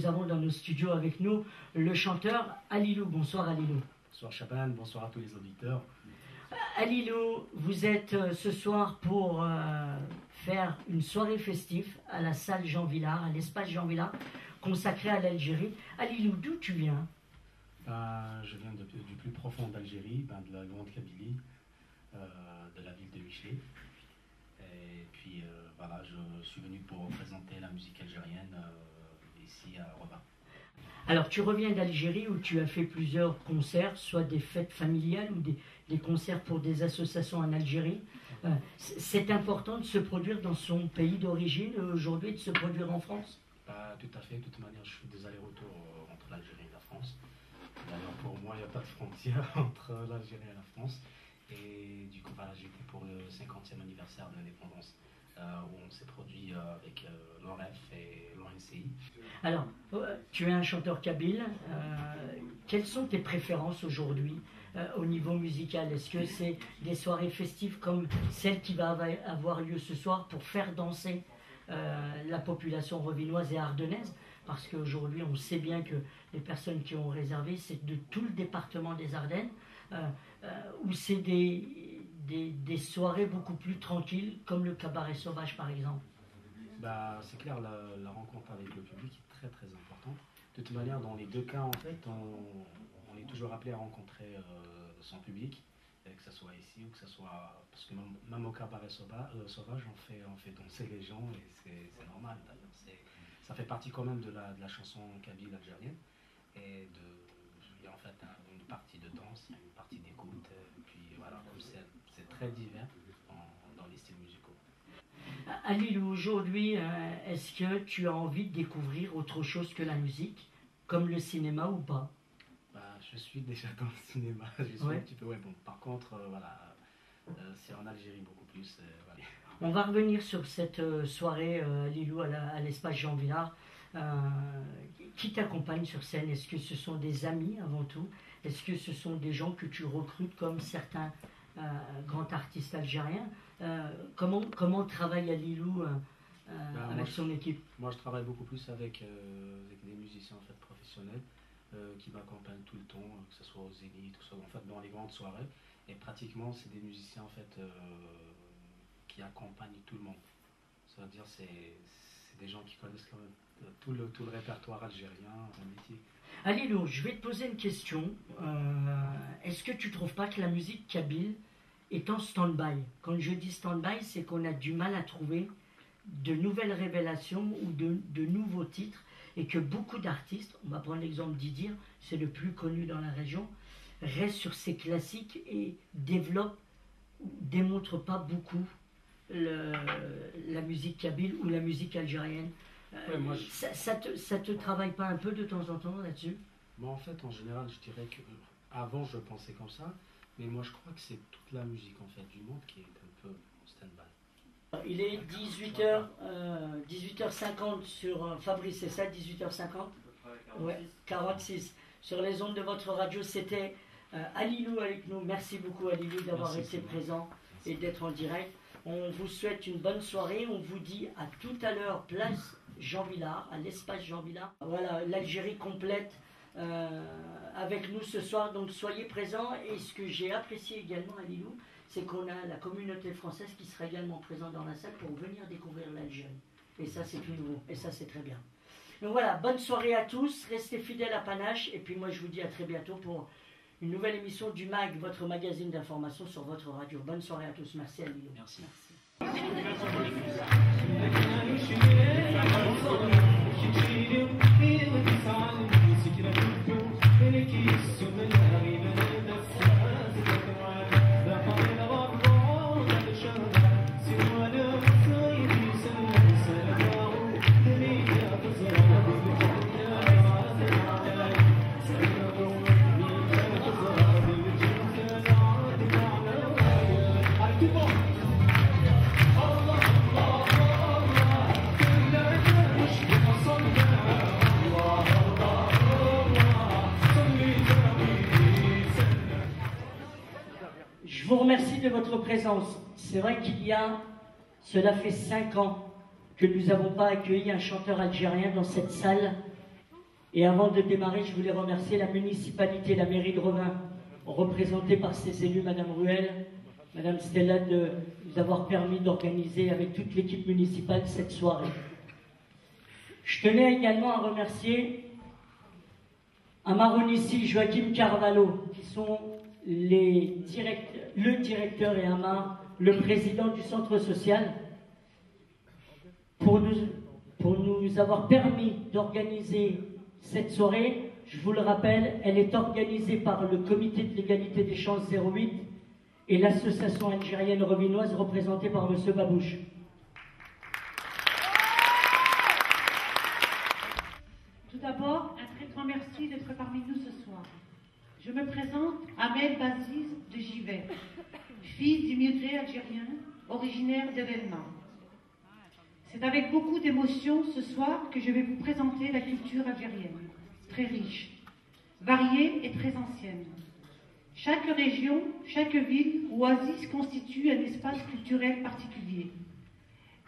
avons dans nos studios avec nous le chanteur Alilou. Bonsoir Alilou. Bonsoir Chaban, bonsoir à tous les auditeurs. Alilou, vous êtes ce soir pour faire une soirée festive à la salle Jean Villard, à l'espace Jean Villard, consacrée à l'Algérie. Alilou, d'où tu viens? Je viens du plus profond d'Algérie, de la grande Kabylie, de la ville de Michelet. Et puis voilà, je suis venu pour représenter la musique algérienne ici à Rabat. Alors tu reviens d'Algérie où tu as fait plusieurs concerts, soit des fêtes familiales ou des concerts pour des associations en Algérie. C'est important de se produire dans son pays d'origine aujourd'hui, de se produire en France? Tout à fait, de toute manière je fais des allers-retours entre l'Algérie et la France. D'ailleurs pour moi il n'y a pas de frontière entre l'Algérie et la France. Et du coup voilà, j'étais pour le 50e anniversaire de l'indépendance où on s'est produit avec l'OREF et l'ONCI. Alors, tu es un chanteur kabyle. Quelles sont tes préférences aujourd'hui au niveau musical? Est-ce que c'est des soirées festives comme celle qui va avoir lieu ce soir pour faire danser la population rovinoise et ardennaise? Parce qu'aujourd'hui, on sait bien que les personnes qui ont réservé, c'est de tout le département des Ardennes, où c'est des soirées beaucoup plus tranquilles, comme le cabaret sauvage par exemple. C'est clair, la rencontre avec le public est très très importante. De toute manière, dans les deux cas, en fait, on est toujours appelé à rencontrer son public, que ce soit ici ou que ce soit... Parce que même au cabaret sauvage, on fait danser les gens et c'est normal d'ailleurs. Ça fait partie quand même de la chanson kabyle algérienne. Et il y a en fait une partie de danse, il y a une partie d'écoute, et puis voilà, comme c'est très divers dans les styles musicaux. Alilou, aujourd'hui, est-ce que tu as envie de découvrir autre chose que la musique, comme le cinéma ou pas? Je suis déjà dans le cinéma, je suis un petit peu, bon, par contre, voilà, c'est en Algérie beaucoup plus. Voilà. On va revenir sur cette soirée, Alilou, à l'espace Jean Villard. Qui t'accompagne sur scène? Est-ce que ce sont des amis avant tout? Est-ce que ce sont des gens que tu recrutes comme certains grands artistes algériens? Comment travaille Alilou avec son équipe? Moi je travaille beaucoup plus avec des musiciens en fait, professionnels qui m'accompagnent tout le temps, que ce soit aux Zénith, que ce soit en fait, dans les grandes soirées. Et pratiquement c'est des musiciens en fait, qui accompagnent tout le monde. Ça veut dire c'est des gens qui connaissent quand même tout le répertoire algérien, un métier. Alilou, je vais te poser une question. Est-ce que tu ne trouves pas que la musique kabyle est en stand-by? Quand je dis stand-by, c'est qu'on a du mal à trouver de nouvelles révélations ou de nouveaux titres et que beaucoup d'artistes, on va prendre l'exemple d'Idir, c'est le plus connu dans la région, restent sur ses classiques et démontrent pas beaucoup la musique kabyle ou la musique algérienne. Ça te travaille pas un peu de temps en temps là-dessus? Moi en fait en général je dirais que avant je pensais comme ça, mais moi je crois que c'est toute la musique en fait du monde qui est un peu en stand-by. Il est 18h50 sur Fabrice, c'est ça, 18h50? Ouais, 46. Sur les ondes de votre radio, c'était Alilou avec nous. Merci beaucoup Alilou d'avoir été présent et d'être en direct. On vous souhaite une bonne soirée. On vous dit à tout à l'heure, place Jean Villard, à l'espace Jean Villard. Voilà, l'Algérie complète avec nous ce soir. Donc soyez présents. Et ce que j'ai apprécié également, Alilou, c'est qu'on a la communauté française qui sera également présente dans la salle pour venir découvrir l'Algérie. Et ça, c'est tout nouveau. Et ça, c'est très bien. Donc voilà, bonne soirée à tous. Restez fidèles à Panache. Et puis moi, je vous dis à très bientôt pour une nouvelle émission du MAG, votre magazine d'information sur votre radio. Bonne soirée à tous. Merci Alilou. Merci. Je vous remercie de votre présence. C'est vrai cela fait 5 ans que nous n'avons pas accueilli un chanteur algérien dans cette salle Et avant de démarrer, je voulais remercier la municipalité, la mairie de Revin, représentée par ses élus, Madame Ruel, Madame Stella, de nous avoir permis d'organiser avec toute l'équipe municipale cette soirée. Je tenais également à remercier Amaronissi, Joachim Carvalho, qui sont le directeur et Amar, le président du centre social, pour nous avoir permis d'organiser cette soirée. Je vous le rappelle, elle est organisée par le comité de l'égalité des chances 08 et l'association algérienne revinoise représentée par M. Babouche. Tout d'abord, un très grand merci d'être parmi nous ce soir. Je me présente Amel Baziz de Givet, fille d'immigrés algériens originaires d'Elelma. C'est avec beaucoup d'émotion ce soir que je vais vous présenter la culture algérienne, très riche, variée et très ancienne. Chaque région, chaque ville ou oasis constitue un espace culturel particulier.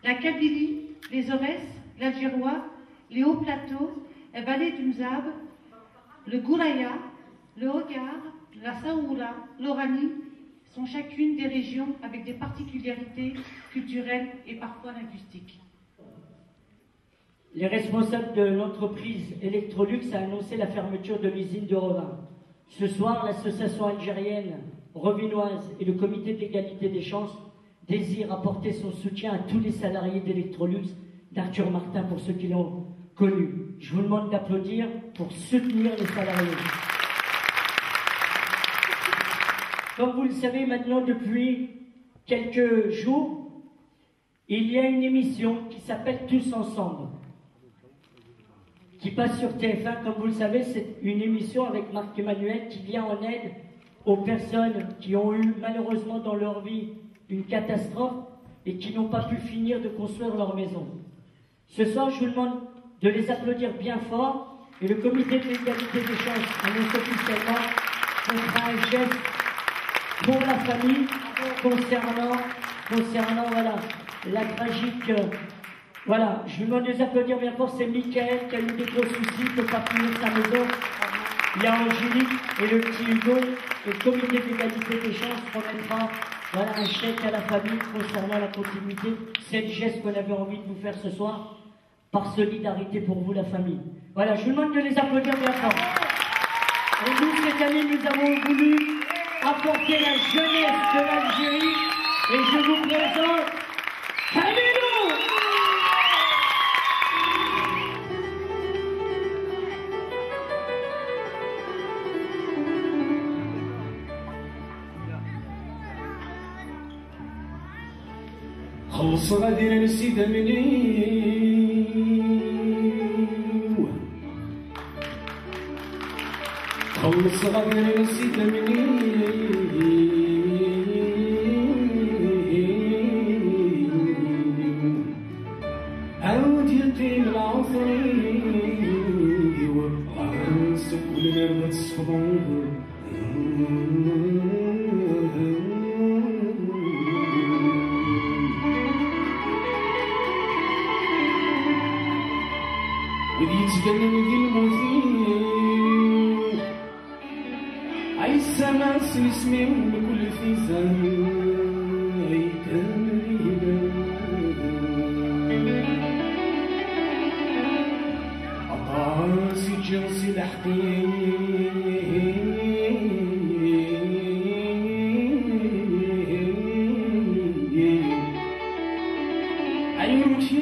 La Kabylie, les Aurès, l'Algérois, les hauts plateaux, la vallée du Mzab, le Gouraya, le Hogar, la Saoura, l'Oranie sont chacune des régions avec des particularités culturelles et parfois linguistiques. Les responsables de l'entreprise Electrolux a annoncé la fermeture de l'usine de Revin. Ce soir, l'association algérienne revinoise et le comité d'égalité des chances désirent apporter son soutien à tous les salariés d'Electrolux, d'Arthur Martin pour ceux qui l'ont connu. Je vous demande d'applaudir pour soutenir les salariés. Comme vous le savez maintenant depuis quelques jours, il y a une émission qui s'appelle Tous Ensemble, qui passe sur TF1. Comme vous le savez, c'est une émission avec Marc Emmanuel qui vient en aide aux personnes qui ont eu malheureusement dans leur vie une catastrophe et qui n'ont pas pu finir de construire leur maison. Ce soir, je vous demande de les applaudir bien fort et le comité de l'égalité des chances annonce officiellement qu'on fera un geste pour la famille concernant voilà, la tragique... Voilà, je vous demande de les applaudir bien fort. C'est Mickaël qui a eu des gros soucis, qui ne peut pas finir sa maison. Il y a Angélique et le petit Hugo. Et le comité d'égalité des chances remettra voilà, un chèque à la famille concernant la continuité. C'est le geste qu'on avait envie de vous faire ce soir, par solidarité pour vous, la famille. Voilà, je vous demande de les applaudir bien fort. Et nous, cette année, nous avons voulu apporter la jeunesse de l'Algérie. Et je vous présente Hamidou. خلص غادي نسيت مني خلص غادي نسيت مني عاود يقيم العصري وعنسك ولنا تصفضون يتجنن ذي المثير عيسى ناس يسمعون كل فيزان عطاسي جنسي لحقين عيوشي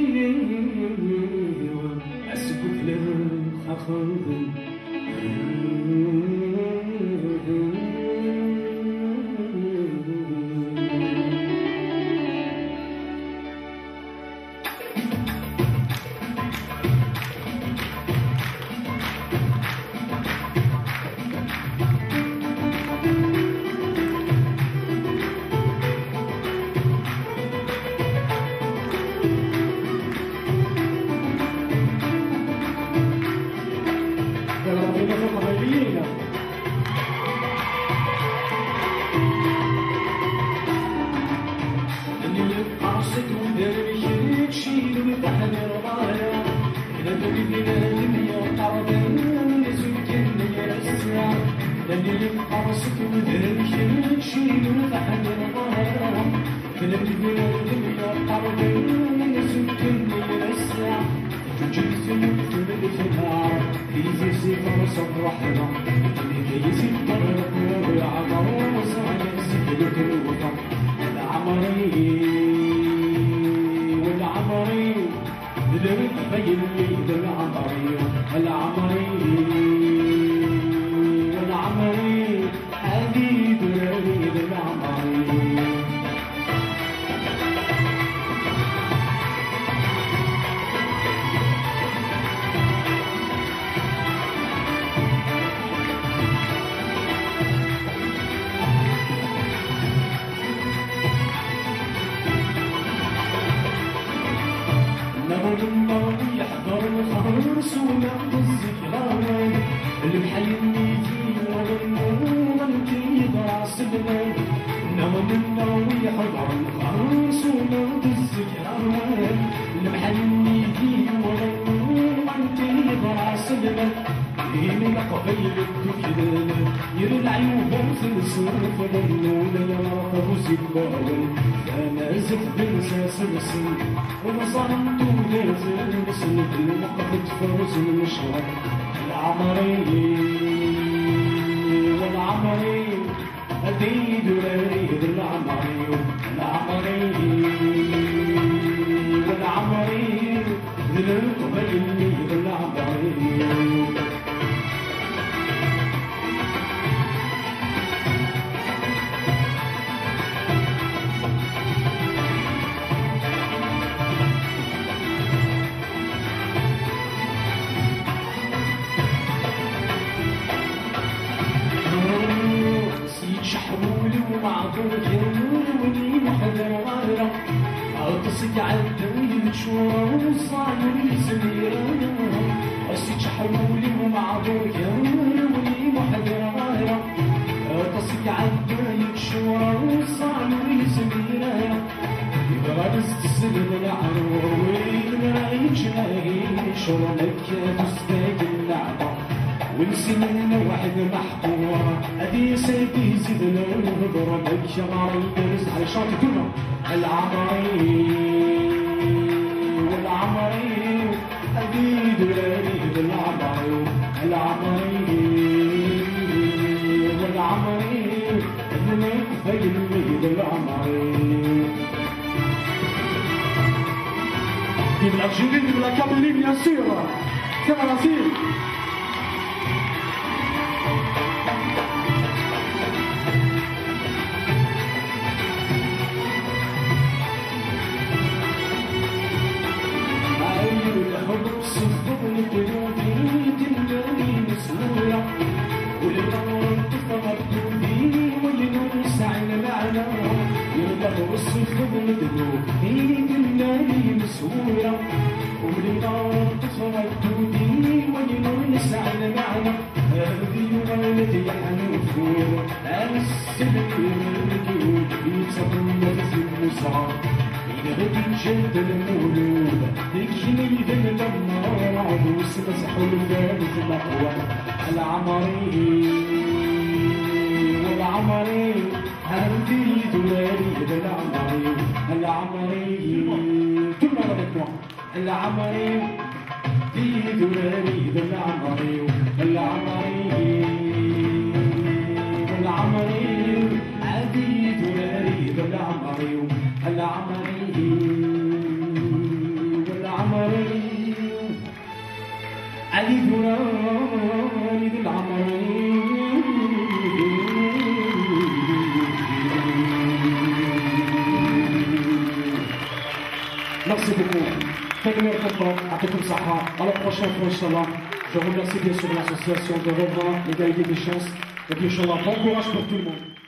اللي قرصك ودرك شيل فحد الظهر فلبني الدنيا قربي من سكني الساعة جسمي في الفنار في سفر صفرحنا اللي يسفر والعمر وصايا سكنة الوطن العمري والعمري درب بين لي العمري العمري والعمري هذه درب العمري يحضر الخرس ونقض الذكرى المحيني فيه والنور انتي ضاع سبنا نوم يحضر الخرس ونقض الذكرى المحيني فيه والنور انتي ضاع سبنا من قبيل الدكان يرلع يوم في الصرف ظنون يراقب سباوي انا زف بنساس السن وصرمت ونازل بسند المقفة فوز المشرق العمري والعمري أديد وريد العمري العمري والعمري ذل القبيل العمري أتصك عالدنيا مشوارا وصاني سميرا أسيج حولي ومعذور يومي محذرا أتصك عالدنيا مشوارا وصاني سميرا يبرز تسلم العروي نعيش نعيش ورمك تستاج اللعبة ونسينا واحد محقورة أدي سيدي زدنا ونضربك شغاري درس على شاطئ كلنا العمري والعمري أديد وريد العمري العمري والعمري أدنك فيلميد العمري في الأرجنتين في الكابولي bien sûr c'est Brasil. والصفر مدلوك ايد الناري مسهورة وبالنار تخرج تودي والنور يسعد معنا هذه ولدي حنوفور السلك المركوب يتصرف في المصعب إذا بدي جد المولود تكشني ذن النار عروس مسحوا الباب في الأقوى العمري والعمري هذه دولاري العمري العمري كلنا avec moi العمري دي دولاري العمري العمري العمري هذه دولاري العمري العمري والعمري علي دولاري العمري Merci beaucoup. Faites le content, à tout comme ça. À la prochaine fois, Inch'Allah. Je remercie bien sûr l'association de Revin, l'égalité des chances. Et puis, Inch'Allah, bon courage pour tout le monde.